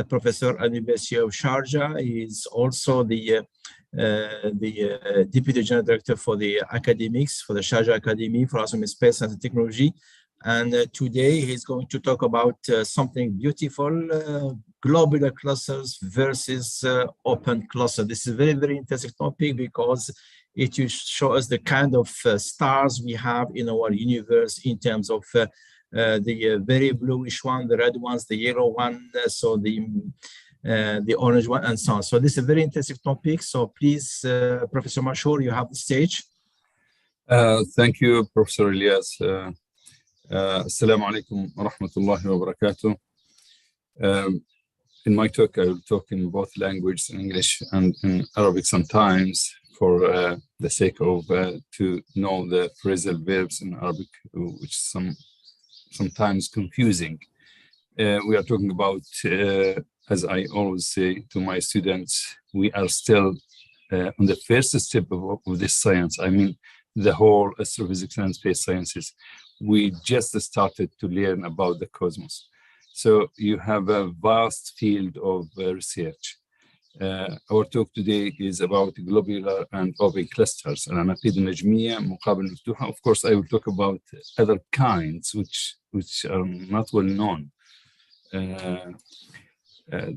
professor at the University of Sharjah. He is also the Deputy General Director for the academics, for the Sharjah Academy for Astronomy, Space Science and Technology. And today he's going to talk about something beautiful, globular clusters versus open cluster. This is a very, very interesting topic because it will show us the kind of stars we have in our universe in terms of the very bluish one, the red ones, the yellow one, so the orange one, and so on. So this is a very interesting topic. So please, Professor Mashur, you have the stage. Thank you, Professor Ilyas. Assalamu alaikum wa rahmatullahi wa barakatuh. In my talk, I will talk in both languages, English and in Arabic sometimes, for the sake of to know the phrasal verbs in Arabic, which sometimes confusing. We are talking about, as I always say to my students, we are still on the first step of this science. I mean, the whole astrophysics and space sciences. We just started to learn about the cosmos. So you have a vast field of research. Our talk today is about globular and open clusters. العناقيد النجمية مقابل مفتوحة. Of course, I will talk about other kinds which are not well known.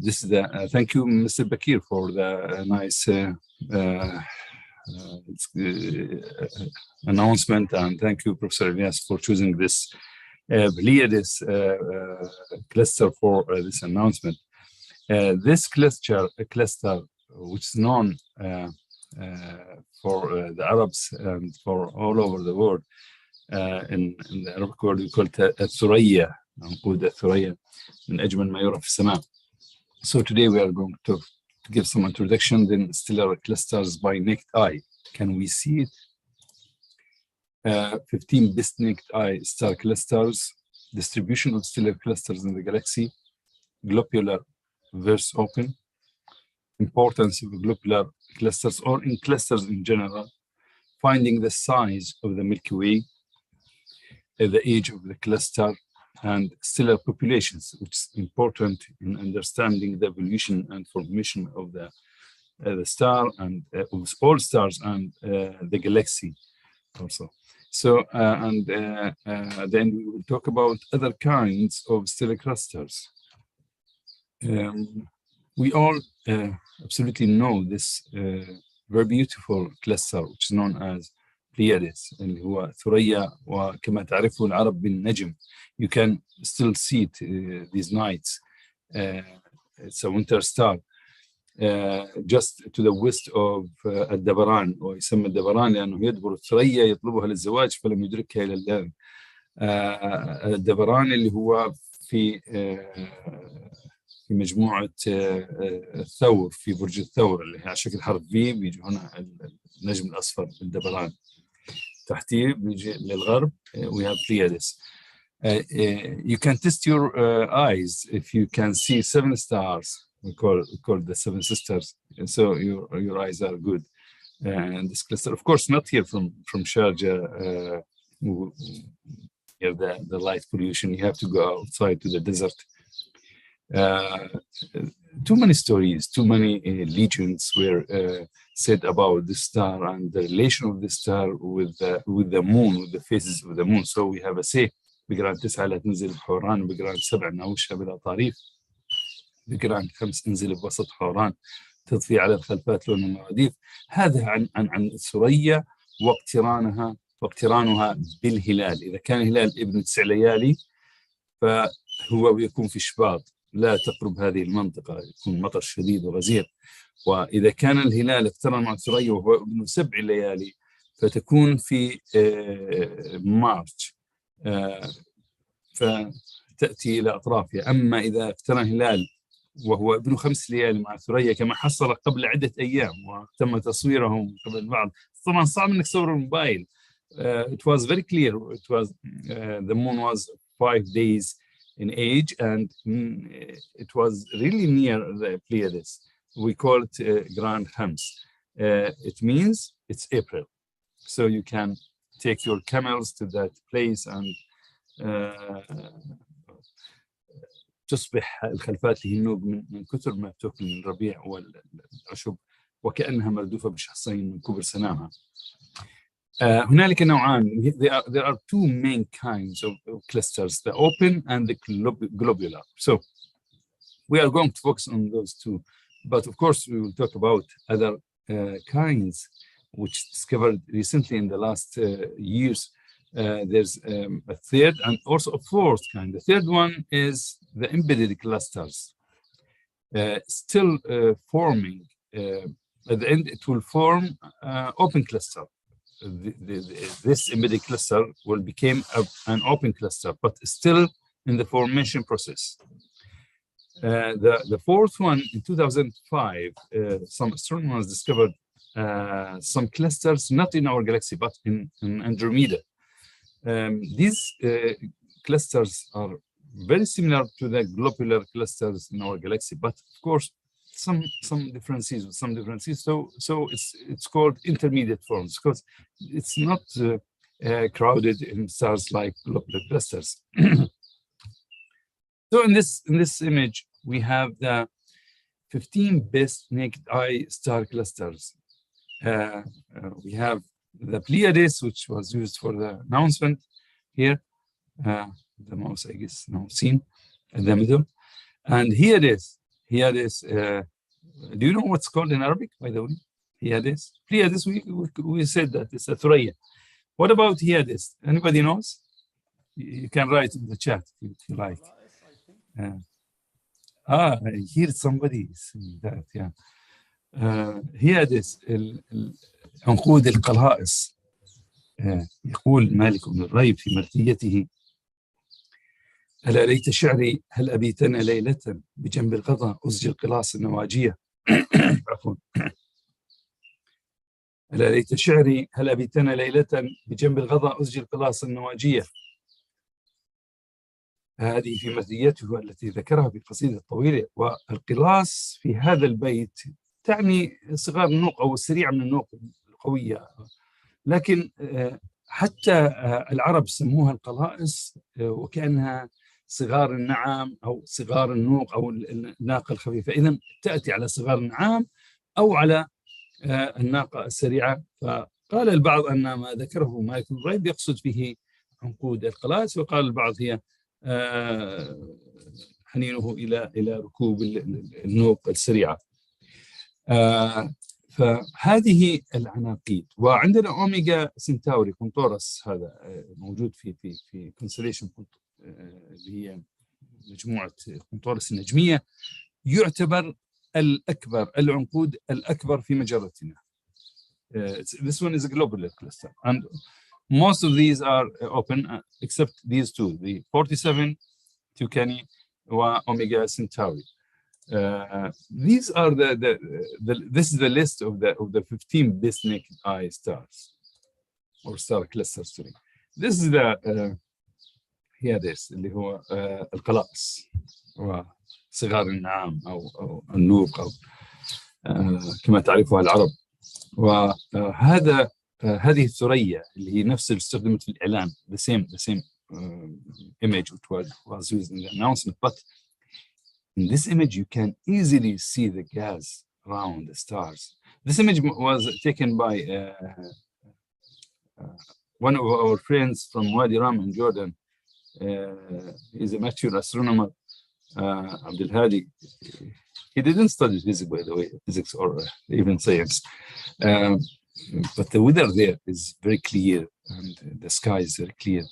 This is the thank you, Mr. Bakir, for the nice announcement, and thank you, Professor Ilyas, for choosing this Pleiades cluster for this announcement. This cluster, which is known for the Arabs and for all over the world, in the Arabic world we call it الثريا. نقول الثريا من أجمل ما يرى في السماء. So today we are going to give some introduction, then stellar clusters by naked eye. Can we see it? 15 best naked eye star clusters, distribution of stellar clusters in the galaxy, globular versus open, importance of globular clusters or in clusters in general, finding the size of the Milky Way, the age of the cluster, and stellar populations, which is important in understanding the evolution and formation of the star and of all stars and the galaxy also. So, then we will talk about other kinds of stellar clusters. We all absolutely know this very beautiful cluster, which is known as Pleiades, اللي هو ثريا وكما تعرفه العرب بالنجم. You can still see it these nights. It's a winter star. Just to the west of الدبران، ويسمى الدبران لأنه يدبر الثريا يطلبها للزواج فلم يدركها إلى الآن. الدبران اللي هو في مجموعة الثور، في برج الثور اللي هي على شكل حرف في، بيجي هنا النجم الأصفر الدبران. تحتيه بيجي للغرب we have Pleiades. You can test your eyes if you can see 7 stars. We call the 7 sisters, and so your eyes are good. And this cluster, of course, not here from Sharjah. Here the light pollution. You have to go outside to the desert. Too many stories, too many legends were said about the star and the relation of the star with the moon, with the phases of the moon. So we have a say. بقران 9 لا تنزل بحوران، بقران 7 ناوشها بلا طريف، بقران 5 انزل بوسط حوران، تضفي على الخلفات لون المراديف. هذا عن الثريا واقترانها بالهلال. إذا كان الهلال ابن 9 ليالي فهو يكون في شباط، لا تقرب هذه المنطقة، يكون مطر شديد وغزير. وإذا كان الهلال اقترن مع الثريا وهو ابن 7 ليالي فتكون في مارس، فتأتي إلى أطرافها. أما إذا اقترن الهلال وهو ابن 5 ليالي مع الثريا كما حصل قبل عدة أيام وتم تصويرهم قبل البعض، طبعا صعب أنك تصور الموبايل. It was very clear. It was the moon was 5 days in age, and it was really near the Pleiades. We call it Grand Hams. It means it's April, so you can take your camels to that place and تصبح الخلفات اللي هي النوق من كثر ما بتاكل من الربيع والعشب وكأنها مردوفة بشخصين من كبر سنامها. هنالك نوعان. There are two main kinds of clusters, the open and the globular. So we are going to focus on those two, but of course we will talk about other kinds which discovered recently in the last years. There's a third and also a fourth kind. The third one is the embedded clusters, still forming. At the end, it will form open cluster. This embedded cluster will become an open cluster, but still in the formation process. The fourth one, in 2005, some astronomers discovered some clusters, not in our galaxy, but in Andromeda. These clusters are very similar to the globular clusters in our galaxy, but of course, some differences. So it's called intermediate forms because it's not crowded in stars like globular clusters. So in this image, we have the 15 best naked eye star clusters. We have the Pleiades, which was used for the announcement here. The mouse, I guess, now seen in the middle. And here it is. Do you know what's called in Arabic, by the way? Pleiades. Pleiades, we said that it's a Thuraya. What about Pleiades? Anybody knows? You can write in the chat if you like. I hear somebody saying that, yeah. Pleiades, عنقود القلائص. يقول مالك بن الريب في مرثيته: ألا ليت شعري هل أبيتنا ليلة بجنب الغضا أزجي القلاص النواجية. عفوا. ألا ليت شعري هل أبيتنا ليلة بجنب الغضا أزجي القلاص النواجية. هذه في مرثيته التي ذكرها في القصيدة الطويلة. والقلاص في هذا البيت تعني صغار النوق أو السريعة من النوق القوية، لكن حتى العرب سموها القلائص وكأنها صغار النعام أو صغار النوق أو الناقة الخفيفة. إذن تأتي على صغار النعام أو على الناقة السريعة. فقال البعض أن ما ذكره مالك بن الريب يقصد به عنقود القلائص، وقال البعض هي حنينه إلى ركوب النوق السريعة. فهذه العناقيد. وعندنا أوميجا سنتاوري كونتورس، هذا موجود في كونستليشن اللي هي مجموعة كونتورس النجمية، يعتبر الأكبر، العنقود الأكبر في مجرتنا. This one is a globular cluster, and most of these are open except these two, the 47 Tucani and Omega Centauri. These are this is the list of the 15 best naked eye stars or star clusters today. This is the Pleiades اللي هو القلائص وصغار النعام أو النوق أو كما تعرفها العرب. وهذا هذه الثريا اللي هي نفس اللي استخدمت في الإعلان، the same image which was used in the announcement, but in this image you can easily see the gas around the stars. This image was taken by one of our friends from Wadi Ram in Jordan. He's a mature astronomer, Abdul Hadi. He didn't study physics, by the way, physics or even science. But the weather there is very clear and the sky is very clear,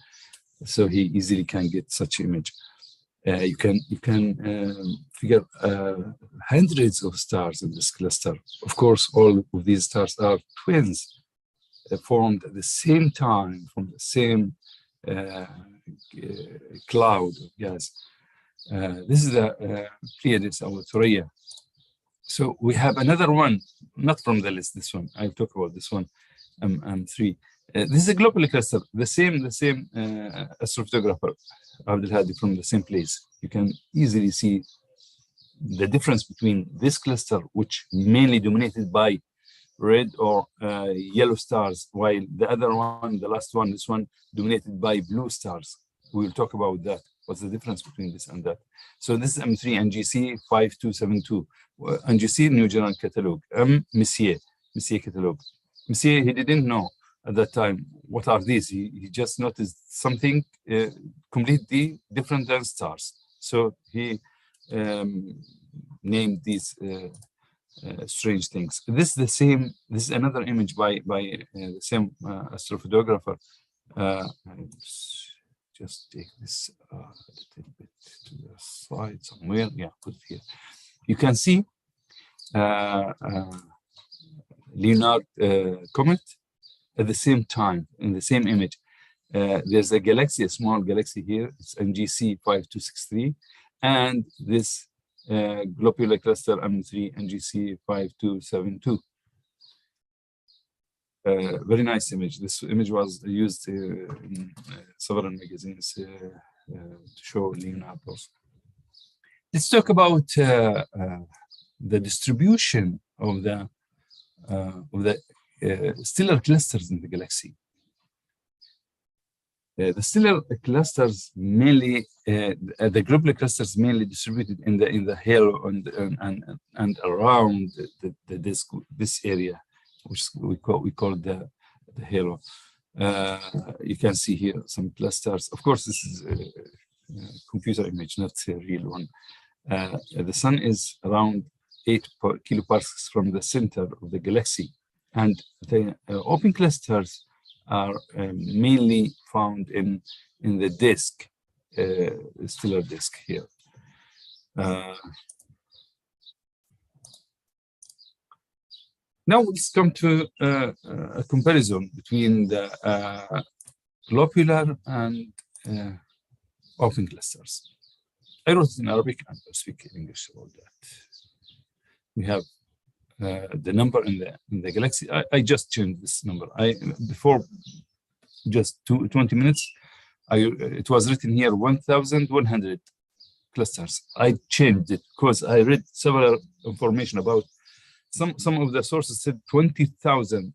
so he easily can get such image. You can figure hundreds of stars in this cluster. Of course, all of these stars are twins, formed at the same time from the same cloud of gas. This is the Pleiades or Thuraya. So we have another one, not from the list. This one I'll talk about. This one, M3. This is a globular cluster. The same astrophotographer Abdul Hadi from the same place. You can easily see the difference between this cluster, which mainly dominated by red or yellow stars, while the other one, the last one, this one, dominated by blue stars. We will talk about that What's the difference between this and that? So this is M3 NGC 5272. NGC New General Catalogue. Messier Catalogue. Messier, he didn't know at that time what are these. He just noticed something completely different than stars. So he named these strange things. This is the same. This is another image by the same astrophotographer. Just take this a little bit to the side somewhere. Yeah, put it here. You can see Leonard comet at the same time in the same image. There's a galaxy, a small galaxy here. It's NGC 5263, and this globular cluster M3 NGC 5272. Very nice image. This image was used in several magazines to show Leonard also. Let's talk about the distribution of the stellar clusters in the galaxy. The stellar clusters mainly, the globular clusters mainly distributed in the halo and around the disk, this area, which we call the halo. You can see here some clusters. Of course, this is a computer image, not a real one. The sun is around 8 kiloparsecs from the center of the galaxy, and the open clusters are mainly found in the disk, stellar disk here. Now let's come to a comparison between the globular and open clusters. I wrote it in Arabic and I'll speak English about that. We have the number in the galaxy. I just changed this number. Before just 20 minutes, it was written here 1,100 clusters. I changed it because I read several information about some of the sources said 20,000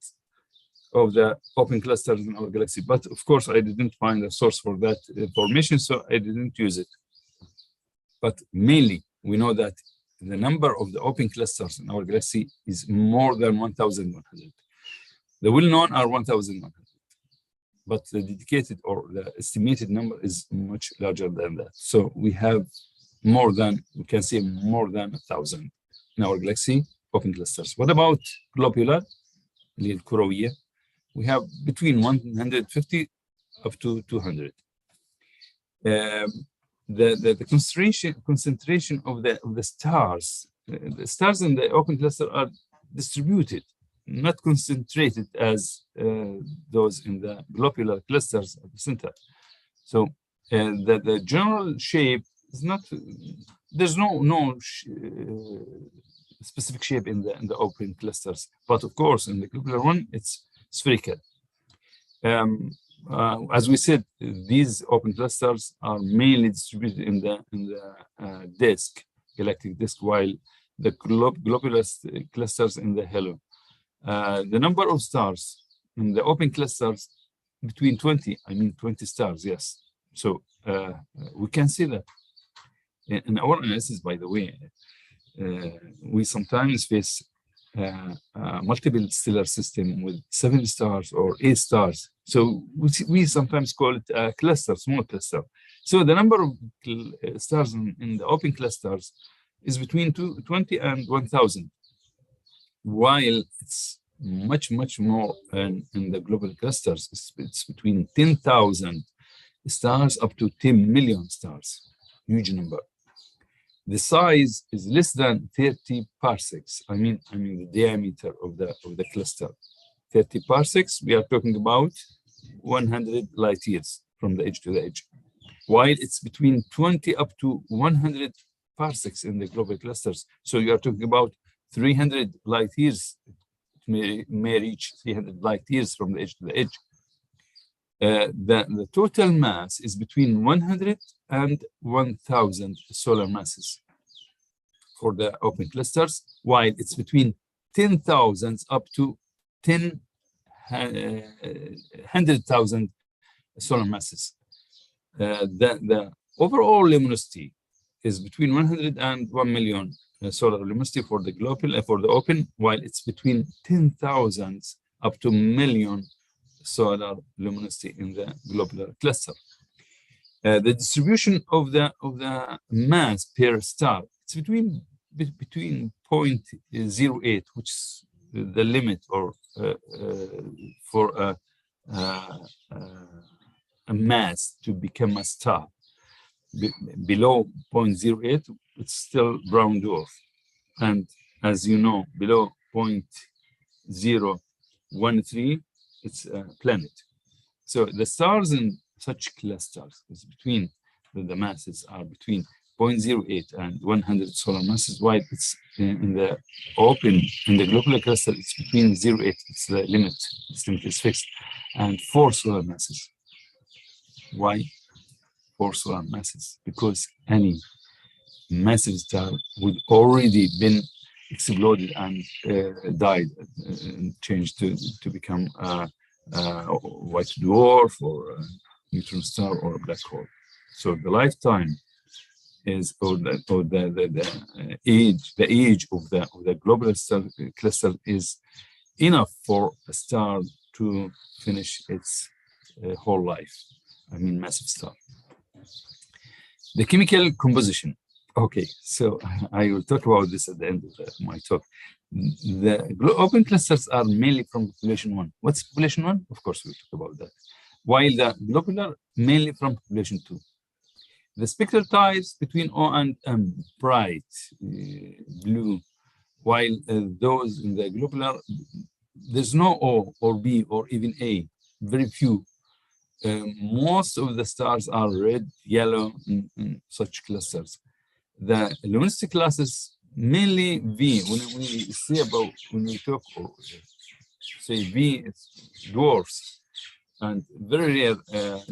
of the open clusters in our galaxy. But of course, I didn't find a source for that information, so I didn't use it. But mainly, we know that the number of the open clusters in our galaxy is more than 1,100. The well-known are 1,100, but the dedicated or the estimated number is much larger than that. So we have more than, we can say more than 1,000 in our galaxy open clusters. What about globular? We have between 150 up to 200. The concentration of the stars in the open cluster are distributed, not concentrated as those in the globular clusters at the center. So the general shape is not, there's no specific shape in the open clusters, but of course in the globular one it's spherical. As we said, these open clusters are mainly distributed in the disk, galactic disk, while the globular clusters in the halo. The number of stars in the open clusters between 20 stars, yes. So we can see that in our analysis, by the way, we sometimes face multiple stellar system with 7 stars or 8 stars. So we sometimes call it a cluster, small cluster. So the number of stars in the open clusters is between 20 and 1,000, while it's much more in the global clusters. It's between 10,000 stars up to 10 million stars, huge number. The size is less than 30 parsecs. I mean the diameter of the cluster. 30 parsecs, we are talking about 100 light years from the edge to the edge. While it's between 20 up to 100 parsecs in the global clusters. So you are talking about 300 light years. It may reach 300 light years from the edge to the edge. The total mass is between 100 and 1,000 solar masses for the open clusters, while it's between 10,000 up to 100,000 solar masses. The overall luminosity is between 100 and 1 million solar luminosity for the global for the open, while it's between 10,000 up to million solar luminosity in the globular cluster. The distribution of the mass per star, it's between 0.08, which is the limit or for a mass to become a star. Below 0.08, it's still brown dwarf, and as you know, below 0.013, it's a planet. So the stars in such clusters is between the masses are between 0.08 and 100 solar masses, while it's in the open, in the globular cluster, it's between 0.8, it's the limit, this limit is fixed, and 4 solar masses. Why 4 solar masses? Because any massive star would already been exploded and died and changed to become a white dwarf or a neutron star or a black hole. So the lifetime is the age of the globular star cluster is enough for a star to finish its whole life. I mean, massive star. The chemical composition. Okay, so I will talk about this at the end of my talk. The open clusters are mainly from population 1. What's population 1? Of course, we'll talk about that. While the globular, mainly from population 2. The spectral types between O and M, bright blue, while those in the globular, there's no O or B or even A, very few. Most of the stars are red, yellow in such clusters. The luminosity classes, mainly V. When we talk or say V, it's dwarfs and very rare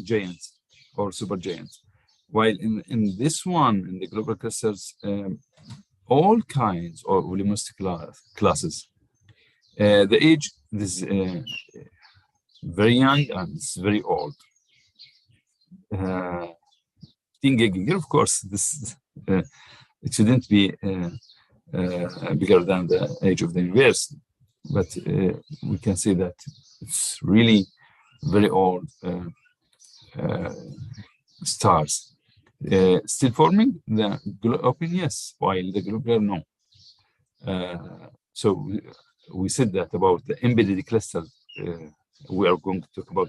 giants or supergiants. While in this one, in the globular clusters, all kinds of luminosity classes. The age is very young and it's very old. 10 gigayear, of course, this it shouldn't be bigger than the age of the universe, but we can say that it's really very old stars. Still forming the open, yes, while the globular, no. So we said that about the embedded cluster. We are going to talk about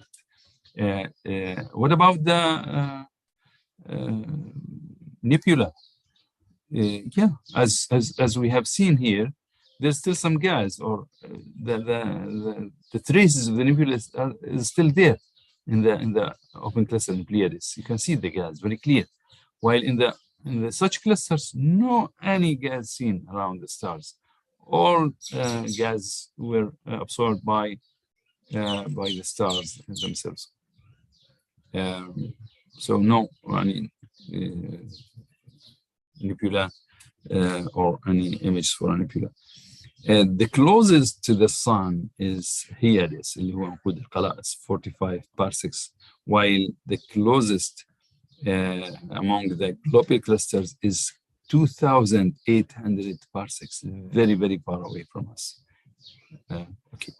it. What about the nebula? Yeah, as we have seen here, there's still some gas, or the traces of the nebula is still there in the open cluster in Pleiades. You can see the gas very clear. While in the such clusters, no any gas seen around the stars. All gas were absorbed by the stars themselves. So no, I mean, nebula or any image for a nebula. The closest to the sun is Hyades, اللي هو وقود القلائص, 45 parsecs, while the closest among the globular clusters is 2,800 parsecs, very, very far away from us. Okay.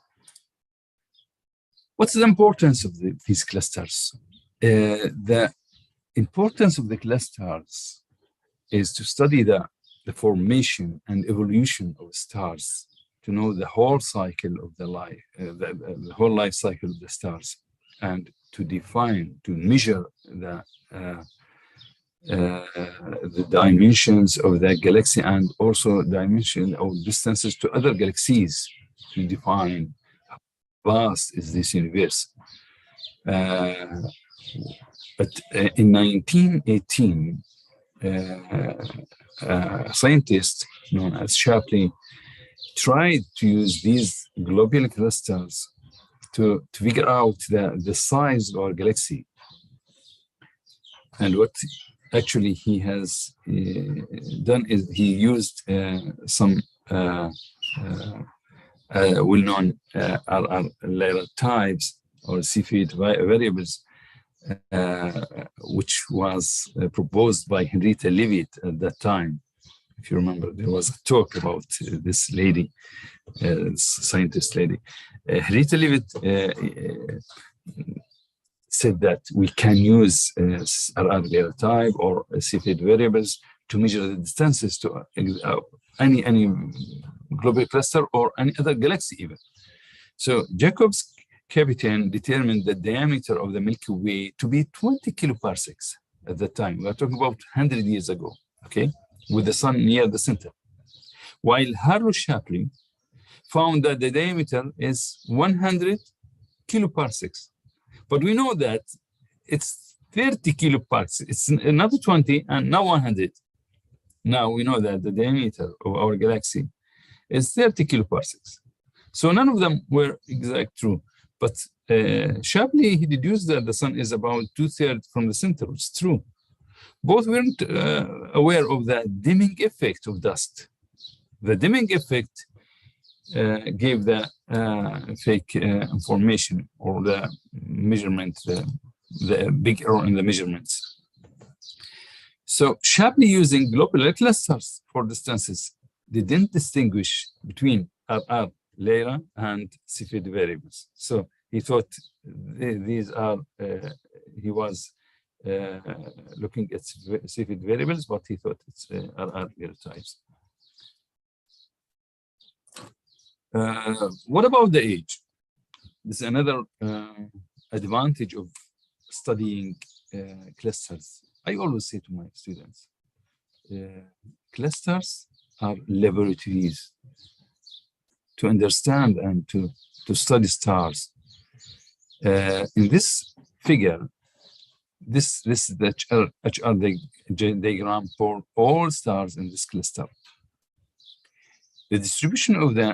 What's the importance of these clusters? The importance of the clusters is to study the formation and evolution of stars, to know the whole cycle of the life, the whole life cycle of the stars, and to define, to measure the dimensions of the galaxy and also dimension or distances to other galaxies, to define how vast is this universe. But in 1918, a scientist known as Shapley tried to use these globular clusters to figure out the size of our galaxy. And what actually he has done is he used some well-known RR layer types or Cepheid variables which was proposed by Henrietta Leavitt at that time. If you remember, there was a talk about this lady, scientist lady. Henrietta Leavitt said that we can use RR type or Cepheid variables to measure the distances to any globular cluster or any other galaxy even. So Jacob's Capitan determined the diameter of the Milky Way to be 20 kiloparsecs at that time. We are talking about 100 years ago, okay, with the sun near the center. While Harold Shapley found that the diameter is 100 kiloparsecs. But we know that it's 30 kiloparsecs. It's not 20 and not 100. Now we know that the diameter of our galaxy is 30 kiloparsecs. So none of them were exact true. But Shapley, he deduced that the sun is about 2/3 from the center, which is true. Both weren't aware of the dimming effect of dust. The dimming effect gave the fake information or the measurement, the big error in the measurements. So Shapley, using globular clusters for distances, didn't distinguish between RR Lyra and Cepheid variables. So he thought these are, he was looking at Cepheid variables, but he thought it's RR Lyra types. What about the age? This is another advantage of studying clusters. I always say to my students, clusters are laboratories to understand and to study stars. In this figure, this is the HR diagram for all stars in this cluster. The distribution of the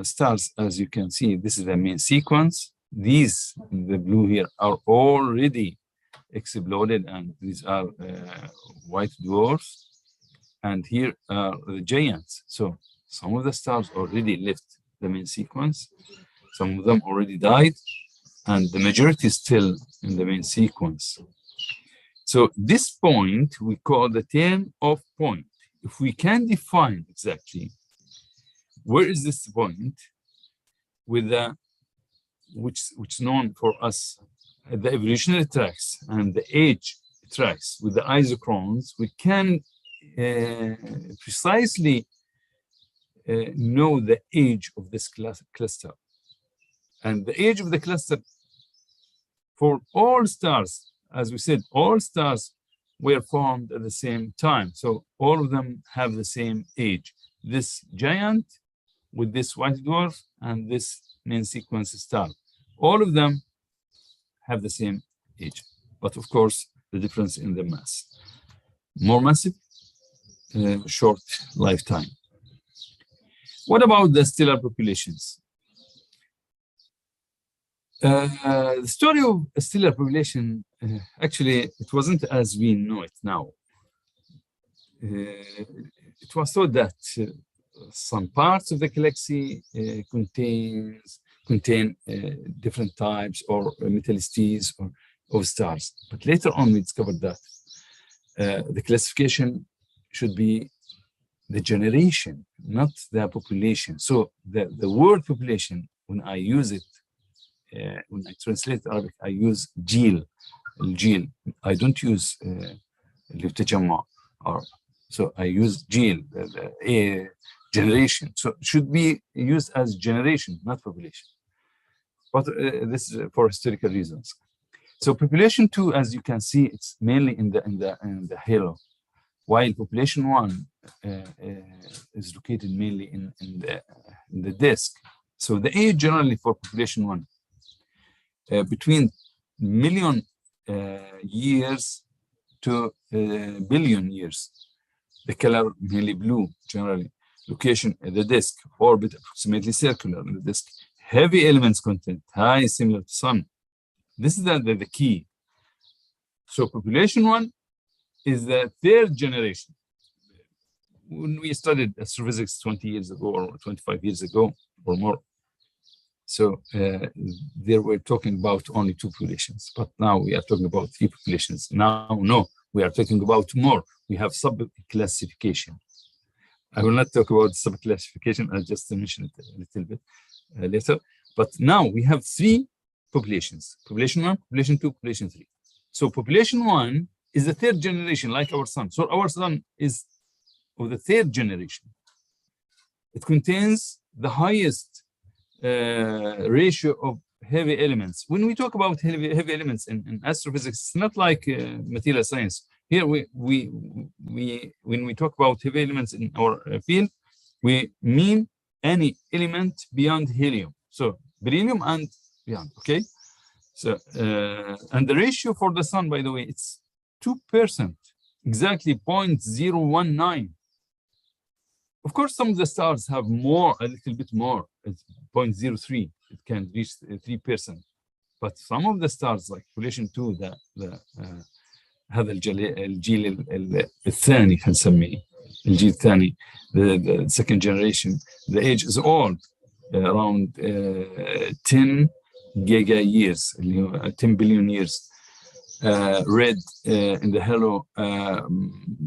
stars, as you can see, this is the main sequence. These, the blue here, are already exploded, and these are white dwarfs. And here are the giants. So some of the stars already left the main sequence. Some of them already died, and the majority is still in the main sequence. So this point we call the turn-off point. If we can define exactly where is this point with the which is known for us the evolutionary tracks and the age tracks with the isochrones, we can precisely know the age of this cluster. And the age of the cluster for all stars, as we said, all stars were formed at the same time. So all of them have the same age. This giant with this white dwarf and this main sequence star, all of them have the same age. But of course, the difference in the mass. More massive, short lifetime. What about the stellar populations? The story of a stellar population, actually, it wasn't as we know it now. It was thought that some parts of the galaxy contain different types or metallicies of stars. But later on, we discovered that the classification should be the generation, not the population. So the word population, when I use it, when I translate Arabic, I use jil. I don't use or so I use jil, generation. So it should be used as generation, not population. But this is for historical reasons. So population 2, as you can see, it's mainly in the halo, while population 1 is located mainly in the disk. So the age generally for population 1 between million years to billion years. The color mainly blue generally. Location at the disk, orbit approximately circular in the disk. Heavy elements content, high similar to sun. This is the key. So population 1 is the 3rd generation. When we studied astrophysics 20 years ago or 25 years ago or more, So there we're talking about only 2 populations, but now we are talking about 3 populations. Now, no, we are talking about more. We have sub-classification. I will not talk about sub-classification. I'll just mention it a little bit later. But now we have 3 populations: population 1, population 2, population 3. So population 1 is the 3rd generation, like our sun. So our sun is of the 3rd generation. It contains the highest ratio of heavy elements. When we talk about heavy elements in astrophysics, it's not like material science. Here, when we talk about heavy elements in our field, we mean any element beyond helium. So beryllium and beyond, okay? So, and the ratio for the sun, by the way, it's 2%, exactly 0.019. Of course, some of the stars have more, a little bit more. It's 0.03. It can reach 3%. But some of the stars, like population 2, هذا الجيل الثاني هنسميه الجيل الثاني, the 2nd generation, the age is old, around 10 giga years, 10 billion years. Red in the halo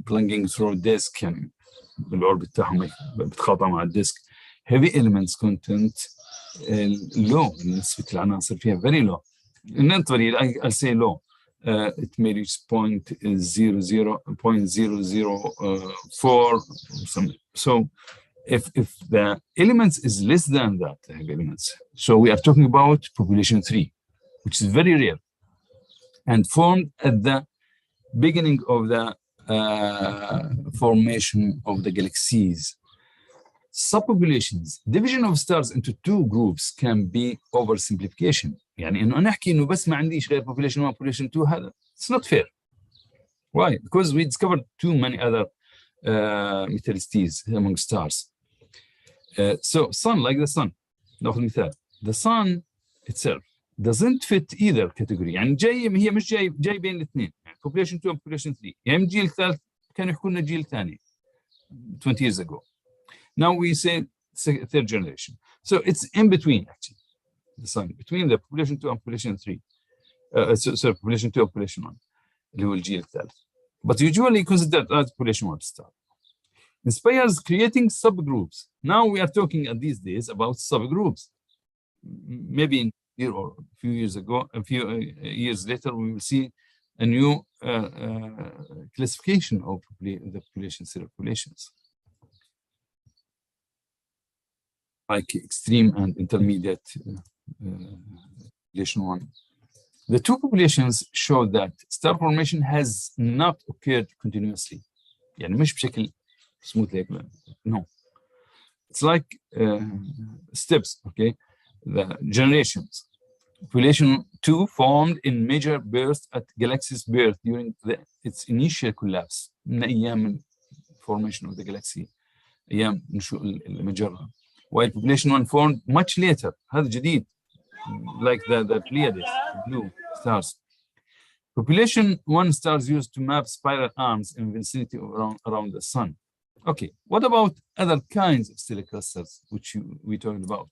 plunging through disk, يعني بالأوربت بتاعهم بتخاطع مع الديسك. Heavy elements content low, نسبة العناصر فيها very low. I'll say low. It may reach 0.004 something. So if the elements is less than that, the heavy elements, so we are talking about population 3, which is very rare and formed at the beginning of the formation of the galaxies. Subpopulations, division of stars into 2 groups can be oversimplification. يعني إنه أنا أحكي إنه بس ما عنديش غير population 1 population 2 هذا it's not fair. Why? Because we discovered too many other meteoricities among stars. So sun, like the sun, نأخذ مثال. The sun itself doesn't fit either category. يعني هي مش جاي بين الاثنين. يعني population 2 and population 3. يعني الجيل الثالث كانوا يحكوا لنا جيل ثاني 20 years ago. Now we say 3rd generation. So it's in between, actually, the sun, between the population 2 and population 3. So population 2 and population 1, اللي هو الجيل الثالث. But usually considered as population 1 star. Inspires creating subgroups. Now we are talking these days about subgroups. Maybe in a year or a few years ago, a few years later, we will see a new classification of the population set of populations, like extreme and intermediate population 1. The 2 populations show that star formation has not occurred continuously. يعني مش بشكل smooth like that. No. It's like steps, okay? The generations. Population 2 formed in major bursts at galaxy's birth during its initial collapse. من أيام formation of the galaxy. أيام نشوء المجرة. While population 1 formed much later. هذا جديد. Like the Pleiades, blue stars. Population 1 stars used to map spiral arms in vicinity around the sun. Okay, what about other kinds of stellar clusters, which we talked about?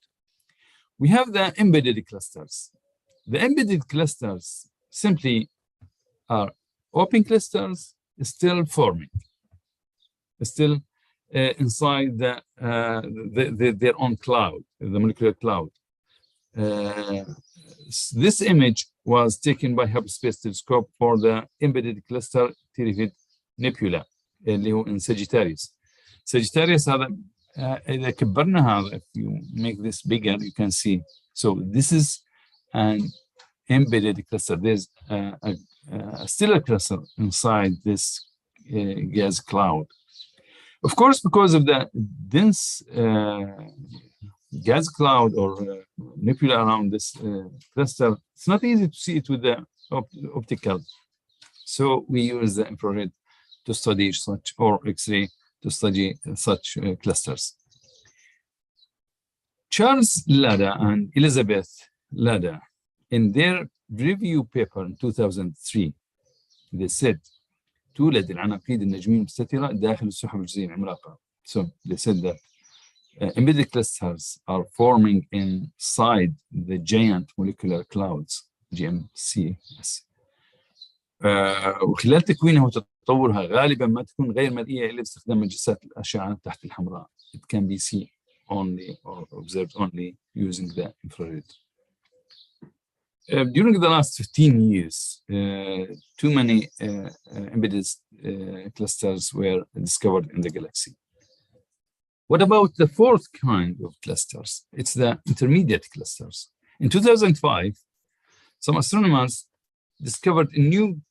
We have the embedded clusters. The embedded clusters simply are open clusters still forming, still inside their own cloud, the molecular cloud. This image was taken by Hubble Space Telescope for the embedded cluster Tirifid Nebula اللي هو in Sagittarius. Sagittarius هذا إذا كبرنا هذا, if you make this bigger, you can see. So this is an embedded cluster. There's a stellar cluster inside this gas cloud. Of course, because of the dense gas cloud or nebula around this cluster, it's not easy to see it with the optical. So we use the infrared to study such, or X-ray to study such clusters. Charles Lada and Elizabeth Lada, in their review paper in 2003, they said, تولد العناقيد النجمية المستترة داخل السحب الجزيئية العملاقة. So they said that embedded clusters are forming inside the giant molecular clouds GMCS. وخلال تكوينها وتطورها غالبا ما تكون غير مرئية إلا باستخدام مجسات الأشعة تحت الحمراء. It can be seen only or observed only using the infrared. During the last 15 years, too many embedded clusters were discovered in the galaxy. What about the fourth kind of clusters? It's the intermediate clusters. In 2005, some astronomers discovered a new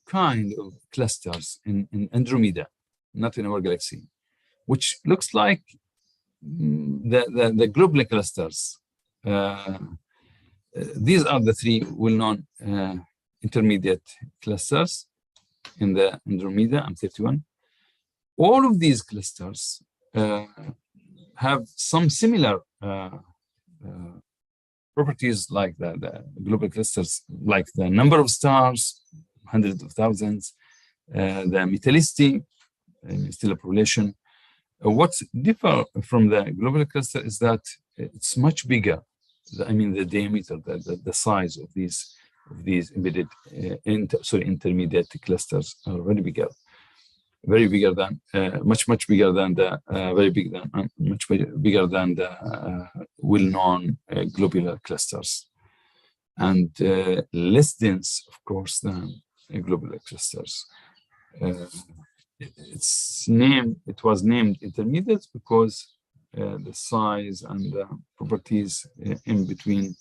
kind of clusters in Andromeda, not in our galaxy, which looks like the globular clusters. These are the three well-known intermediate clusters in the Andromeda M31. All of these clusters have some similar properties like the global clusters, like the number of stars, hundreds of thousands, the metallicity, stellar population. What's different from the global cluster is that it's much bigger. I mean, the diameter, the size of these embedded, intermediate clusters are very bigger than, much bigger than the well-known globular clusters, and less dense, of course, than globular clusters. It was named intermediate because the size and the properties in between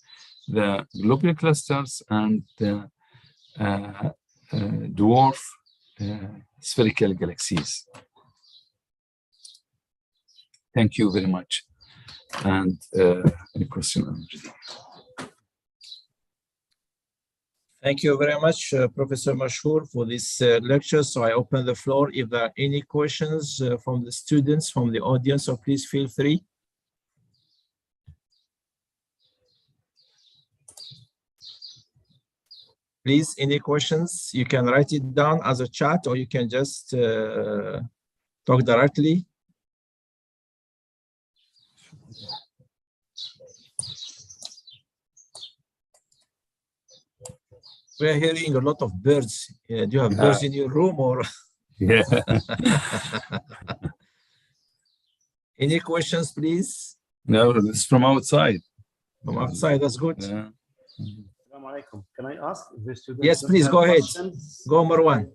the globular clusters and the dwarf spherical galaxies. Thank you very much. And any question? Thank you very much, Professor Mashhour, for this lecture. So I open the floor. If there are any questions from the students, from the audience, so please feel free. Please, any questions? You can write it down as a chat, or you can just talk directly. We are hearing a lot of birds. Do you have birds in your room, or? Yeah. Any questions, please? No, this is from outside. From outside, that's good. Yeah. Can I ask the students? Yes, please go ahead. Go, Marwan.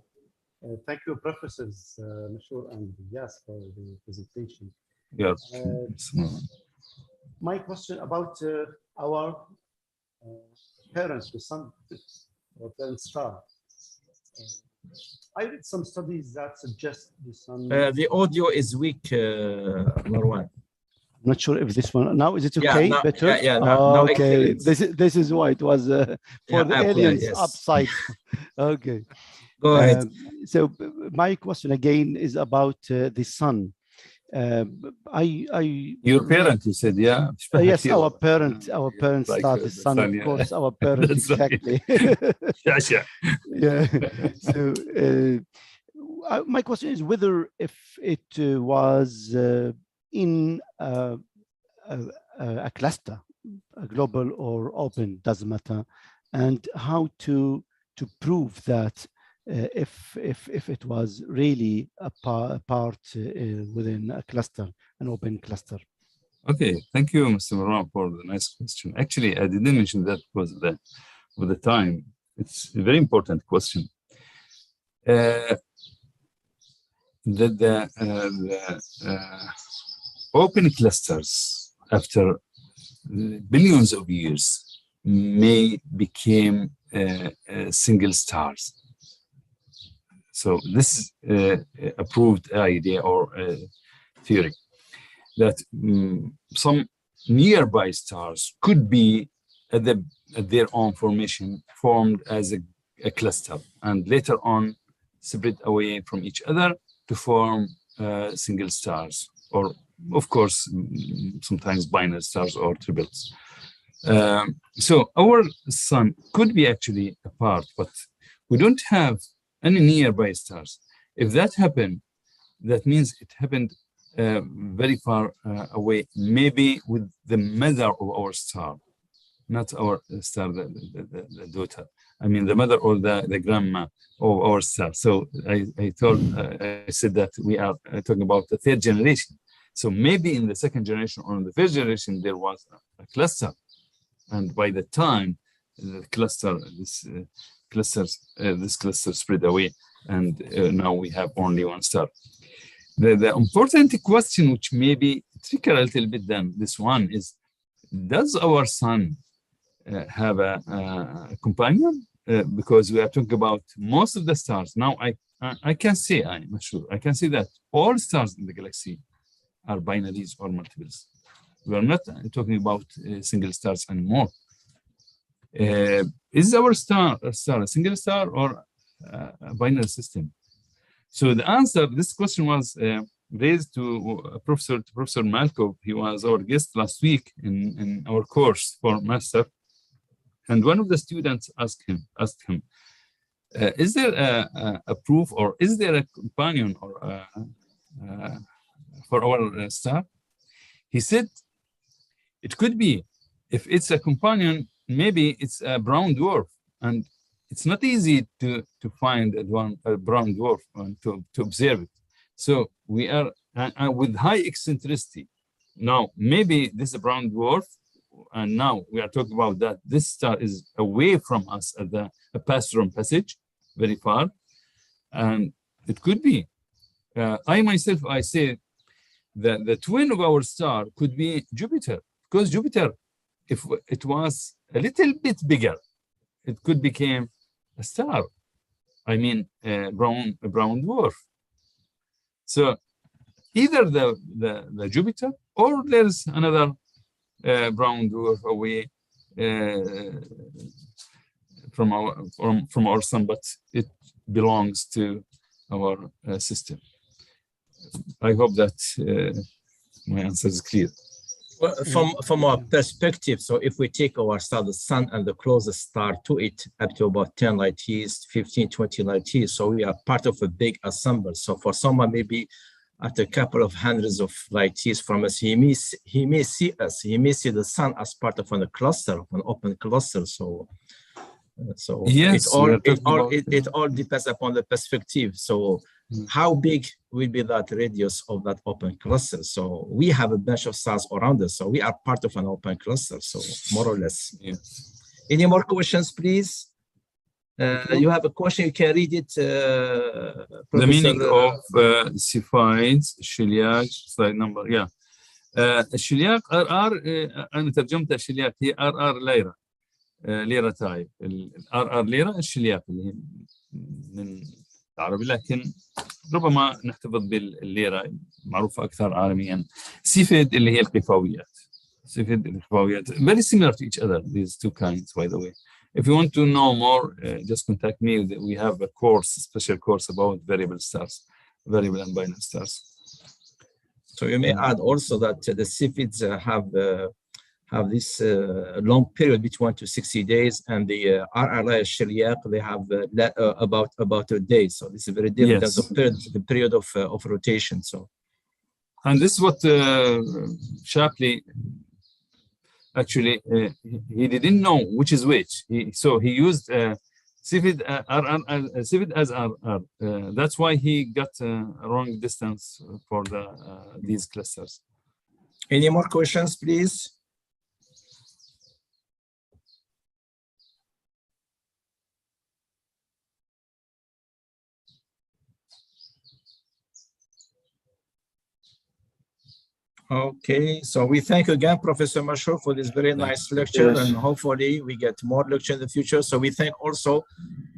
Thank you, Professors Mashhour and Yas, for the presentation. Yeah. My question about our parents, the sun, or parent star. I read some studies that suggest the sun. The audio is weak, Marwan. I'm not sure if this one now is it okay? Yeah, better? Yeah. Now okay. This is why it was for the aliens yes. upside. Okay. Go ahead. So my question again is about the sun. Your parent, you said, yeah. Yes, our parents like, start the sun, of yeah. course, our parents, exactly. Yeah. So my question is whether if it was in a cluster, a global or open, doesn't matter, and how to prove that if it was really a part within a cluster, an open cluster. Okay, thank you, Mr. Marwan, for the nice question. Actually, I didn't mention that because with the time. It's a very important question. The open clusters, after billions of years, may become single stars. So this is a proved idea or theory that some nearby stars could be at their own formation formed as a cluster and later on spread away from each other to form single stars, or of course sometimes binary stars or triples. So our sun could be actually a part, but we don't have any nearby stars. If that happened, that means it happened very far away, maybe with the mother of our star, not our star, the daughter. I mean, the mother or the grandma of our star. So I said that we are talking about the third generation. So maybe in the second generation or in the first generation, there was a cluster. And by the time the cluster, this cluster spread away, and now we have only one star. The important question, which may be trickier a little bit than this one, is, does our sun have a companion? Because we are talking about most of the stars. Now I can say, I'm not sure, I can say that all stars in the galaxy are binaries or multiples. We are not talking about single stars anymore. Is our star a single star or a binary system? So the answer, this question was raised to Professor Malkov. He was our guest last week in our course for master. And one of the students asked him, is there a proof, or is there a companion or for our star? He said, it could be. If it's a companion, maybe it's a brown dwarf, and it's not easy to find a brown dwarf and to observe it. So we are with high eccentricity. Now, maybe this is a brown dwarf, and now we are talking about that this star is away from us at a pastoral passage, very far, and it could be. I say that the twin of our star could be Jupiter, because Jupiter, if it was a little bit bigger, it could become a star. I mean, a brown dwarf. So either the Jupiter, or there's another brown dwarf away from our sun, but it belongs to our system. I hope that my answer is clear. Well, from our perspective, so if we take our star, the sun, and the closest star to it up to about 10 light years, 15, 20 light years, so we are part of a big ensemble. So for someone maybe at a couple of hundreds of light years from us, he may see us, he may see the sun as part of a cluster, of an open cluster. So yes, it all depends upon the perspective. So how big will be that radius of that open cluster? So we have a bunch of stars around us, so we are part of an open cluster, so more or less. Yes. Any more questions, please? You have a question, you can read it. The meaning of Cephids, الشلياق, slide number, yeah. الشلياق أنا ترجمت الشلياق هي ليرة. ليرة تايب. ليرة الشلياق اللي هي من العربي، لكن ربما نحتفظ بالليرة معروفة أكثر عالميا. سيفيد اللي هي القفاويات. سيفيد القفاويات. Very similar to each other, these two kinds, by the way. If you want to know more, just contact me. We have a course, special course about variable stars, variable and binary stars. So you may add also that the Cephids have this long period between 1 to 60 days, and the RRI Shiliaq, they have about a day. So this is very different. Yes. The period of rotation. So, and this is what Shapley. Actually, he didn't know which is which. So he used Cephid as RR. That's why he got a wrong distance for these clusters. Any more questions, please? Okay, so we thank again Professor Mashur for this very nice lecture, and hopefully we get more lecture in the future. So we thank also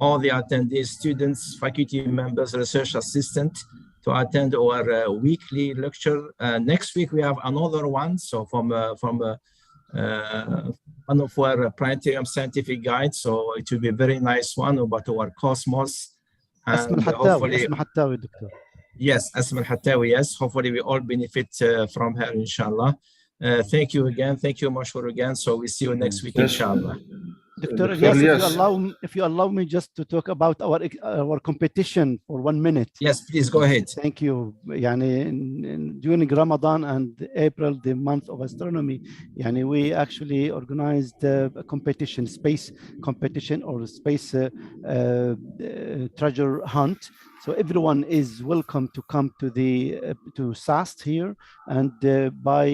all the attendees, students, faculty members, research assistants to attend our weekly lecture. Next week we have another one. So from one of our planetarium scientific guides. So it will be a very nice one about our cosmos. And hopefully, yes, Asma Al-Hattawi, yes. Hopefully we all benefit from her, inshallah. Thank you again. Thank you, Mashur, again. So we see you next week, inshallah. Dr. Ilyas, if you allow me just to talk about our competition for 1 minute. Yes, please go ahead. Thank you. During Ramadan and April, the month of astronomy, we actually organized a competition, space competition or space treasure hunt. So everyone is welcome to come to to SAASST here, and by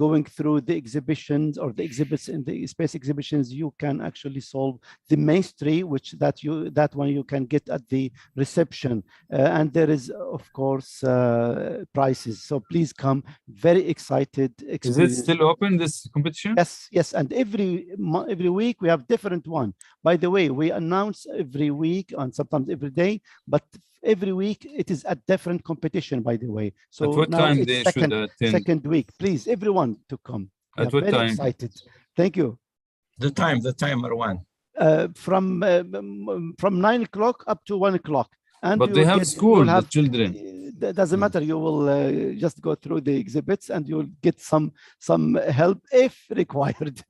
going through the exhibitions or the exhibits in the space exhibitions, you can actually solve the mystery, which that one you can get at the reception, and there is of course prizes. So please come. Very excited. Is it still open, this competition? Yes, and every week we have different one. By the way, we announce every week and sometimes every day, but every week it is a different competition, by the way. So at what now time it's they should attend? Second week. Please, everyone to come. At what time? Excited. Thank you. The time, Marwan. From 9 o'clock up to 1 o'clock. But they have school, the children. It doesn't matter. You will just go through the exhibits and you'll get some help if required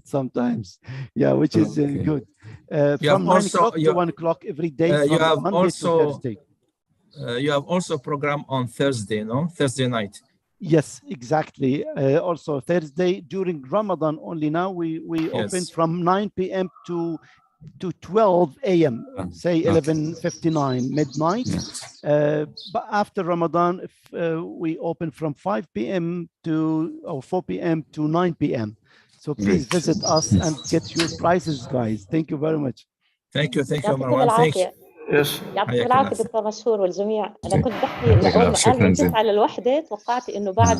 sometimes. Yeah, which is good. From 9 o'clock to 1 o'clock every day. You have Monday to Thursday. You have also a program on Thursday, no? Thursday night. Yes, exactly. Also Thursday during Ramadan only. Now we open from 9 p.m. to 12 a.m. say 11:59 midnight. But after Ramadan, if we open from 5 p.m. or 4 p.m. to 9 p.m. So please visit us and get your prizes, guys. Thank you very much. Thank you, Marwan. Thank you. يعطيكم العافية دكتور مشهور والجميع. أنا كنت بحكي إنه أول ما قال من 9 ل1 توقعت إنه بعد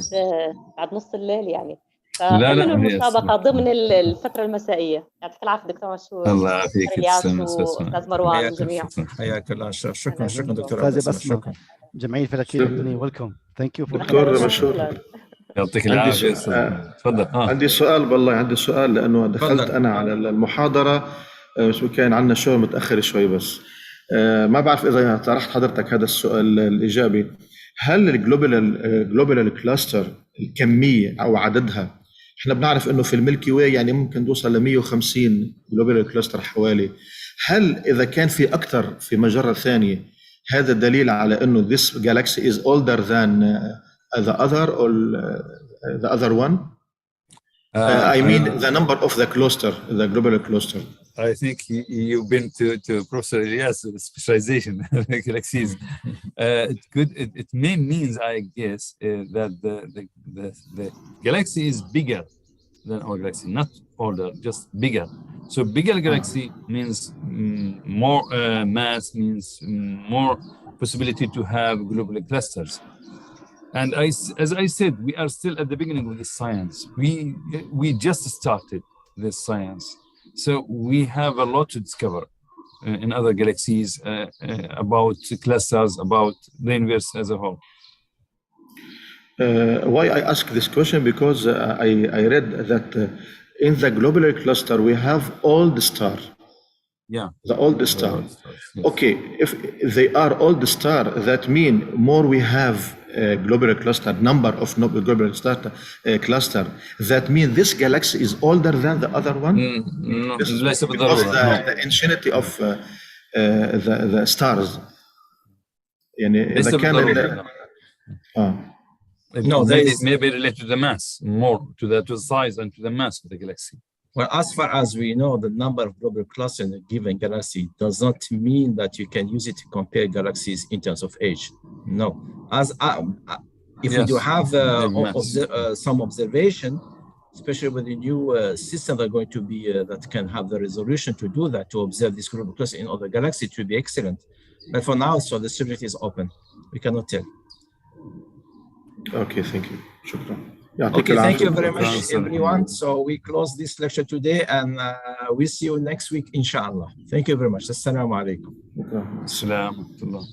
نص الليل يعني. فعملوا المسابقة ضمن الفترة المسائية. يعطيك العافية دكتور مشهور. الله يعافيك. أستاذ مروان والجميع. حياك الله. شكرا دكتور. شكرا. جمعية فلكية الدنيا. ويلكم. Thank you for دكتور مشهور. يعطيك العافية. تفضل. عندي سؤال والله، عندي سؤال لأنه دخلت أنا على المحاضرة كان عندنا شغل متأخر شوي، بس ما بعرف إذا طرحت حضرتك هذا السؤال الإيجابي. هل الجلوبولار كلاستر الكمية أو عددها، إحنا بنعرف إنه في الميلكي واي يعني ممكن توصل ل 150 جلوبولار كلاستر حوالي. هل إذا كان في أكثر في مجرة ثانية هذا دليل على إنه this galaxy is older than the other or the other one? I mean the number of the cluster, the globular cluster. I think you've been to Professor Ilyas' specialization galaxies. It may means, I guess, that the galaxy is bigger than our galaxy, not older, just bigger. So bigger galaxy means more mass, means more possibility to have globular clusters. And as I said, we are still at the beginning of this science. We just started this science. So we have a lot to discover in other galaxies about clusters, about the universe as a whole. Why I ask this question? Because I read that in the globular cluster we have all the stars. Yeah. The oldest star. Yes. Okay, if they are all the star, that mean more we have globular cluster, number of globular cluster, that means this galaxy is older than the other one? No, this is less of because the infinity of the stars. يعني إذا كان no, it may be related to the mass, more to the size and to the mass of the galaxy. Well, as far as we know, the number of globular clusters in a given galaxy does not mean that you can use it to compare galaxies in terms of age. No. As if we do have some observation, especially with the new system that are going to be that can have the resolution to do that, to observe this globular cluster in other galaxies, it will be excellent. But for now, so the subject is open. We cannot tell. Okay, thank you. شكرا. Okay, thank you very much, everyone. So we close this lecture today, and we see you next week, inshallah. Thank you very much. Assalamu alaikum. Assalamu alaikum.